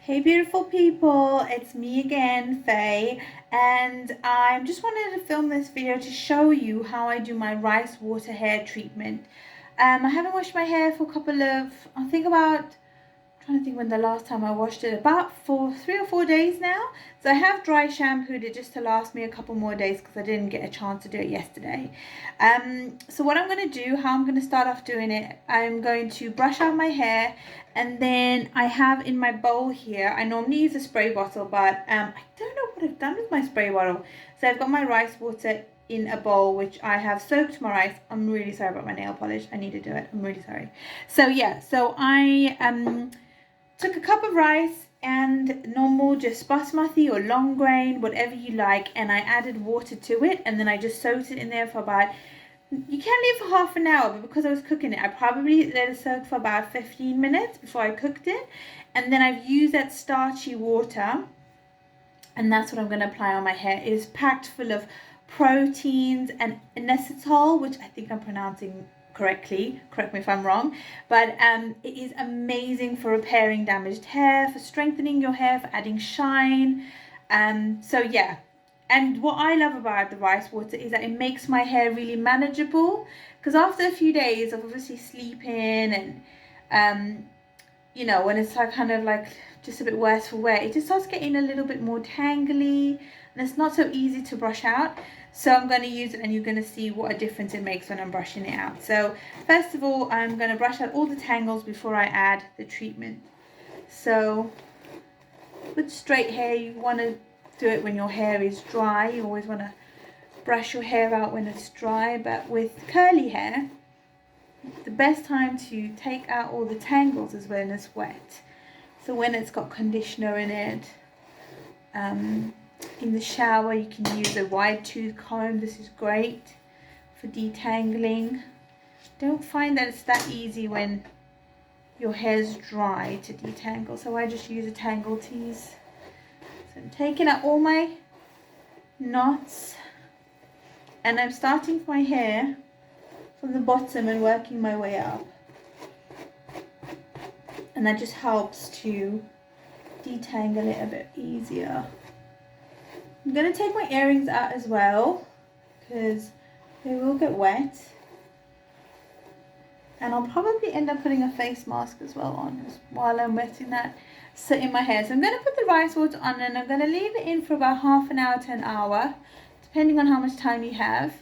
Hey beautiful people, it's me again, Faye, and I just wanted to film this video to show you how I do my rice water hair treatment. I haven't washed my hair for a couple of, I think about trying to think when the last time I washed it, about for 3 or 4 days now. So I have dry shampooed it just to last me a couple more days because I didn't get a chance to do it yesterday. So what I'm going to do, how I'm going to start off doing it, I'm going to brush out my hair, and then I have in my bowl here, I normally use a spray bottle, but I don't know what I've done with my spray bottle. So I've got my rice water in a bowl which I have soaked my rice. I'm really sorry about my nail polish. I need to do it. I'm really sorry. So yeah, so I took a cup of rice and normal just basmati or long grain, whatever you like, and I added water to it, and then I just soaked it in there for about, you can leave for half an hour, but because I was cooking it, I probably let it soak for about 15 minutes before I cooked it. And then I've used that starchy water, and that's what I'm going to apply on my hair. It is packed full of proteins and inositol, which I think I'm pronouncing correctly, correct me if I'm wrong, but it is amazing for repairing damaged hair, for strengthening your hair, for adding shine. So yeah, and what I love about the rice water is that it makes my hair really manageable, because after a few days of obviously sleeping and you know, when it's like kind of like just a bit worse for wear, it just starts getting a little bit more tangly, and it's not so easy to brush out. So I'm going to use it, and you're going to see what a difference it makes when I'm brushing it out. So first of all, I'm going to brush out all the tangles before I add the treatment. So with straight hair, you want to do it when your hair is dry. You always want to brush your hair out when it's dry, but with curly hair, the best time to take out all the tangles is when it's wet. So when it's got conditioner in it, in the shower you can use a wide tooth comb. This is great for detangling. Don't find that it's that easy when your hair's dry to detangle, so I just use a Tangle Tease. So I'm taking out all my knots, and I'm starting my hair from the bottom and working my way up, and that just helps to detangle it a bit easier. I'm going to take my earrings out as well because they will get wet, and I'll probably end up putting a face mask as well on while I'm wetting that in my hair. So I'm going to put the rice water on, and I'm going to leave it in for about half an hour to an hour, depending on how much time you have.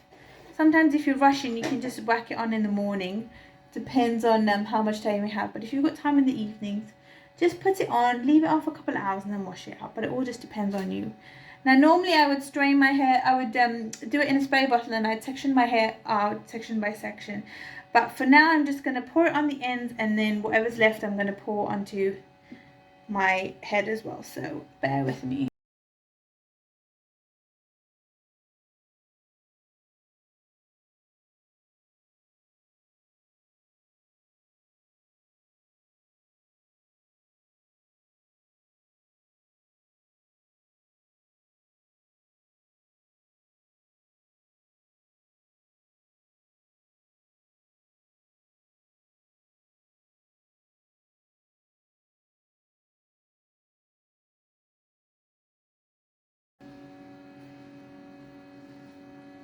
Sometimes if you're rushing, you can just whack it on in the morning. Depends on how much time you have. But if you've got time in the evenings, just put it on, leave it on for a couple of hours, and then wash it out. But it all just depends on you. Now, normally I would strain my hair. I would do it in a spray bottle, and I'd section my hair out section by section. But for now, I'm just going to pour it on the ends, and then whatever's left, I'm going to pour onto my head as well. So bear with me.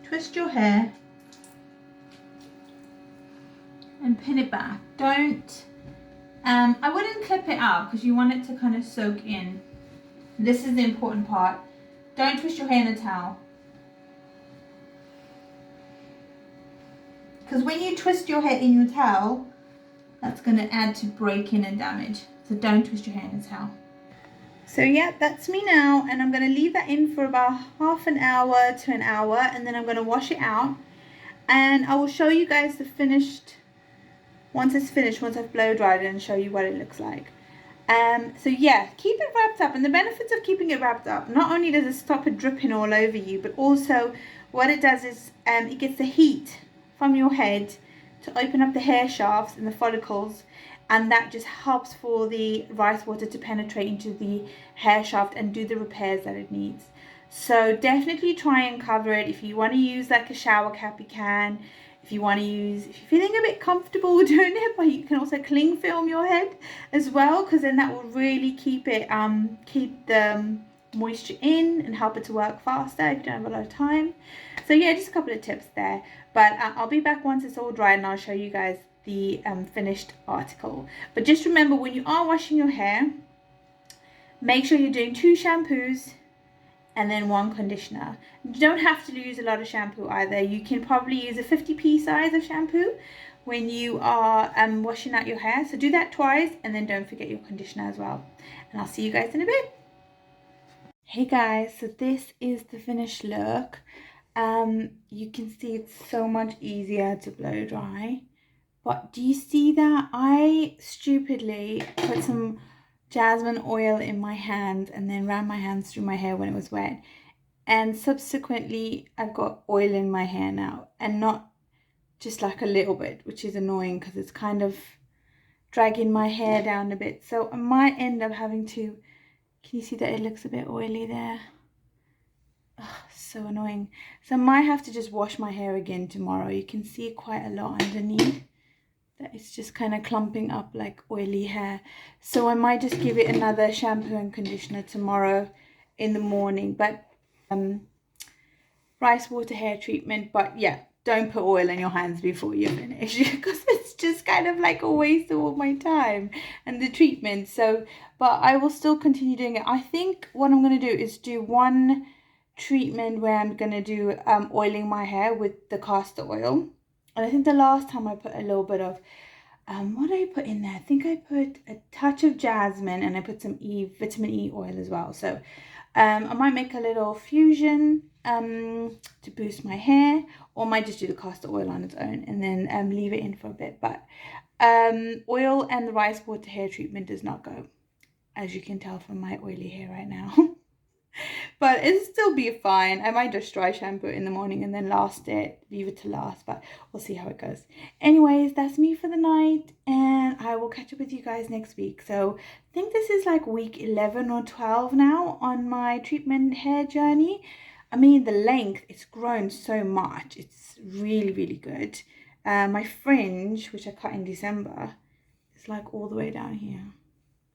Twist your hair and pin it back. Don't, I wouldn't clip it out because you want it to kind of soak in. This is the important part. Don't twist your hair in a towel, because when you twist your hair in your towel, that's going to add to break-in and damage. So don't twist your hair in a towel. So yeah, that's me now, and I'm going to leave that in for about half an hour to an hour, and then I'm going to wash it out, and I will show you guys the finished, once it's finished, once I've blow dried it, and show you what it looks like. So yeah, keep it wrapped up, and the benefits of keeping it wrapped up, not only does it stop it dripping all over you, but also what it does is it gets the heat from your head to open up the hair shafts and the follicles, and that just helps for the rice water to penetrate into the hair shaft and do the repairs that it needs. So definitely try and cover it. If you want to use like a shower cap, you can. if you want to use, if you're feeling a bit comfortable doing it, but you can also cling film your head as well, because then that will really keep it keep the moisture in and help it to work faster if you don't have a lot of time. So yeah, just a couple of tips there, but I'll be back once it's all dry and I'll show you guys the finished article. But just remember, when you are washing your hair, make sure you're doing 2 shampoos and then 1 conditioner. You don't have to use a lot of shampoo either. You can probably use a 50p size of shampoo when you are washing out your hair. So do that twice, and then don't forget your conditioner as well. And I'll see you guys in a bit. Hey guys, so this is the finished look. You can see it's so much easier to blow dry. But do you see that? I stupidly put some jasmine oil in my hand and then ran my hands through my hair when it was wet, and subsequently I've got oil in my hair now, and not just like a little bit, which is annoying because it's kind of dragging my hair down a bit. So I might end up having to, can you see that it looks a bit oily there? Ugh, so annoying. So I might have to just wash my hair again tomorrow. You can see quite a lot underneath. It's just kind of clumping up like oily hair. So I might just give it another shampoo and conditioner tomorrow in the morning. But rice water hair treatment. But yeah, don't put oil in your hands before you finish, because it's just kind of like a waste of all my time and the treatment. So, but I will still continue doing it. I think what I'm going to do is do 1 treatment where I'm going to do oiling my hair with the castor oil. And I think the last time I put a little bit of, what did I put in there? I think I put a touch of jasmine, and I put some vitamin E oil as well. So I might make a little fusion to boost my hair, or might just do the castor oil on its own and then leave it in for a bit. But oil and the rice water hair treatment does not go, as you can tell from my oily hair right now. But it'll still be fine. I might just dry shampoo it in the morning and then leave it to last, but we'll see how it goes. Anyways, that's me for the night, and I will catch up with you guys next week. So I think this is like week 11 or 12 now on my treatment hair journey. I mean, the length, it's grown so much. It's really, really good. My fringe, which I cut in December, is like all the way down here.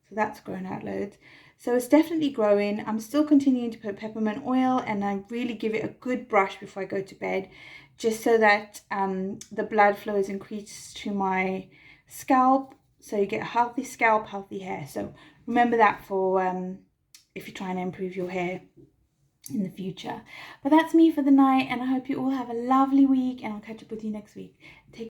So that's grown out loads. So it's definitely growing. I'm still continuing to put peppermint oil, and I really give it a good brush before I go to bed, just so that the blood flow is increased to my scalp. So you get a healthy scalp, healthy hair. So remember that for if you're trying to improve your hair in the future. But that's me for the night, and I hope you all have a lovely week, and I'll catch up with you next week. Take